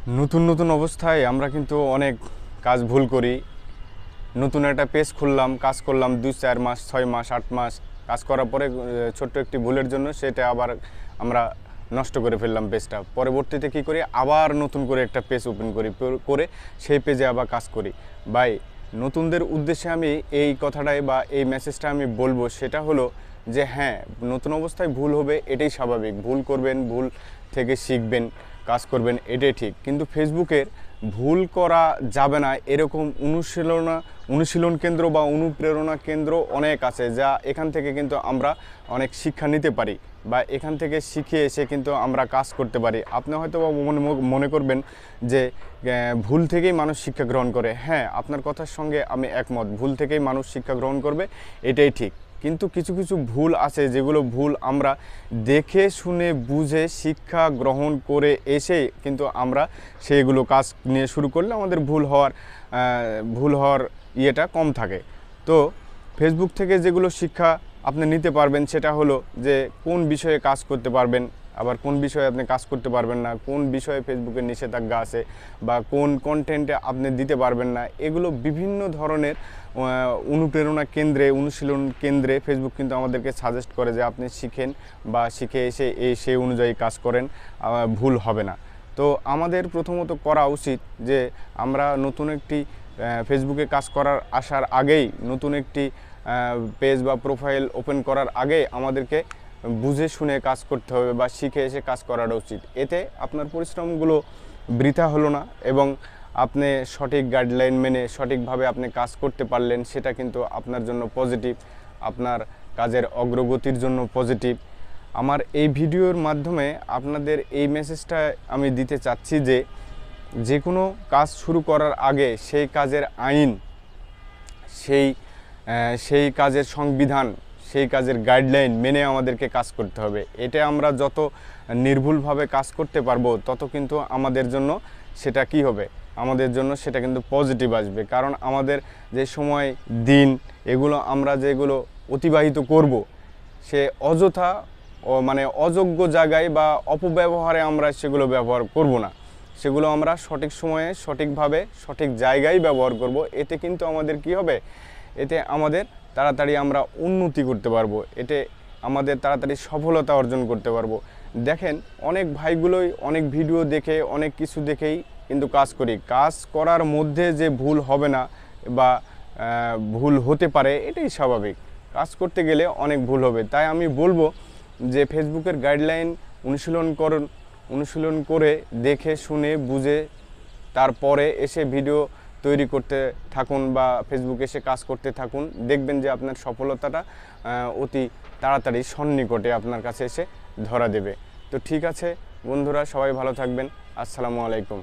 নতুন নতুন অবস্থায় আমরা কিন্তু অনেক কাজ ভুল করি। নতুন একটা পেজ খুললাম, কাজ করলাম 2-4 মাস, 6 মাস, 8 মাস কাজ করার পরে ছোট্ট একটি ভুলের জন্য সেটা আবার আমরা নষ্ট করে ফেললাম পেজটা। পরবর্তীতে কী করি, আবার নতুন করে একটা পেজ ওপেন করি, করে সেই পেজে আবার কাজ করি। ভাই, নতুনদের উদ্দেশ্যে আমি এই কথাটাই বা এই মেসেজটা আমি বলবো, সেটা হলো যে হ্যাঁ, নতুন অবস্থায় ভুল হবে, এটাই স্বাভাবিক। ভুল করবেন, ভুল থেকে শিখবেন, কাজ করবেন, এটাই ঠিক। কিন্তু ফেসবুকের ভুল করা যাবে না এরকম অনুশীলন কেন্দ্র বা অনুপ্রেরণা কেন্দ্র অনেক আছে, যা এখান থেকে কিন্তু আমরা অনেক শিক্ষা নিতে পারি বা এখান থেকে শিখে এসে কিন্তু আমরা কাজ করতে পারি। আপনি হয়তো মনে করবেন যে ভুল থেকেই মানুষ শিক্ষা গ্রহণ করে। হ্যাঁ, আপনার কথার সঙ্গে আমি একমত, ভুল থেকেই মানুষ শিক্ষা গ্রহণ করবে, এটাই ঠিক। কিন্তু কিছু কিছু ভুল আছে যেগুলো ভুল আমরা দেখে শুনে বুঝে শিক্ষা গ্রহণ করে এসে কিন্তু আমরা সেগুলো কাজ নিয়ে শুরু করলে আমাদের ভুল হওয়ার ইয়েটা কম থাকে। তো ফেসবুক থেকে যেগুলো শিক্ষা আপনি নিতে পারবেন সেটা হলো যে কোন বিষয়ে কাজ করতে পারবেন, আবার কোন বিষয়ে আপনি কাজ করতে পারবেন না, কোন বিষয়ে ফেসবুকের নিষেধাজ্ঞা আছে বা কোন কন্টেন্টে আপনি দিতে পারবেন না, এগুলো বিভিন্ন ধরনের অনুপ্রেরণা কেন্দ্রে, অনুশীলন কেন্দ্রে ফেসবুক কিন্তু আমাদেরকে সাজেস্ট করে যে আপনি শিখেন বা শিখে এসে সেই অনুযায়ী কাজ করেন, ভুল হবে না। তো আমাদের প্রথমত করা উচিত যে আমরা নতুন একটি ফেসবুকে কাজ করার আসার আগেই, নতুন একটি পেজ বা প্রোফাইল ওপেন করার আগে আমাদেরকে বুঝে শুনে কাজ করতে হবে বা শিখে এসে কাজ করাটা উচিত। এতে আপনার পরিশ্রমগুলো বৃথা হলো না এবং আপনি সঠিক গাইডলাইন মেনে সঠিকভাবে আপনি কাজ করতে পারলেন, সেটা কিন্তু আপনার জন্য পজিটিভ, আপনার কাজের অগ্রগতির জন্য পজিটিভ। আমার এই ভিডিওর মাধ্যমে আপনাদের এই মেসেজটা আমি দিতে চাচ্ছি যে যে কোনো কাজ শুরু করার আগে সেই কাজের আইন, সেই কাজের সংবিধান, সেই কাজের গাইডলাইন মেনে আমাদেরকে কাজ করতে হবে। এটা আমরা যত নির্ভুলভাবে কাজ করতে পারবো তত কিন্তু আমাদের জন্য সেটা কি হবে, আমাদের জন্য সেটা কিন্তু পজিটিভ আসবে। কারণ আমাদের যে সময় দিন এগুলো আমরা যেগুলো অতিবাহিত করব, সে অযথা মানে অযোগ্য জায়গায় বা অপব্যবহারে আমরা সেগুলো ব্যবহার করব না, সেগুলো আমরা সঠিক সময়ে সঠিকভাবে সঠিক জায়গায় ব্যবহার করব। এতে কিন্তু আমাদের কি হবে, এতে আমাদের তাড়াতাড়ি আমরা উন্নতি করতে পারবো, এতে আমাদের তাড়াতাড়ি সফলতা অর্জন করতে পারবো। দেখেন, অনেক ভাইগুলোই অনেক ভিডিও দেখে, অনেক কিছু দেখেই কিন্তু কাজ করি। কাজ করার মধ্যে যে ভুল হবে না বা ভুল হতে পারে, এটাই স্বাভাবিক। কাজ করতে গেলে অনেক ভুল হবে। তাই আমি বলবো যে ফেসবুকের গাইডলাইন অনুশীলন করে দেখে শুনে বুঝে তারপরে এসে ভিডিও তৈরি করতে থাকুন বা ফেসবুকে এসে কাজ করতে থাকুন। দেখবেন যে আপনার সফলতাটা অতি তাড়াতাড়ি সন্নিকটে আপনার কাছে এসে ধরা দেবে। তো ঠিক আছে বন্ধুরা, সবাই ভালো থাকবেন। আসসালামু আলাইকুম।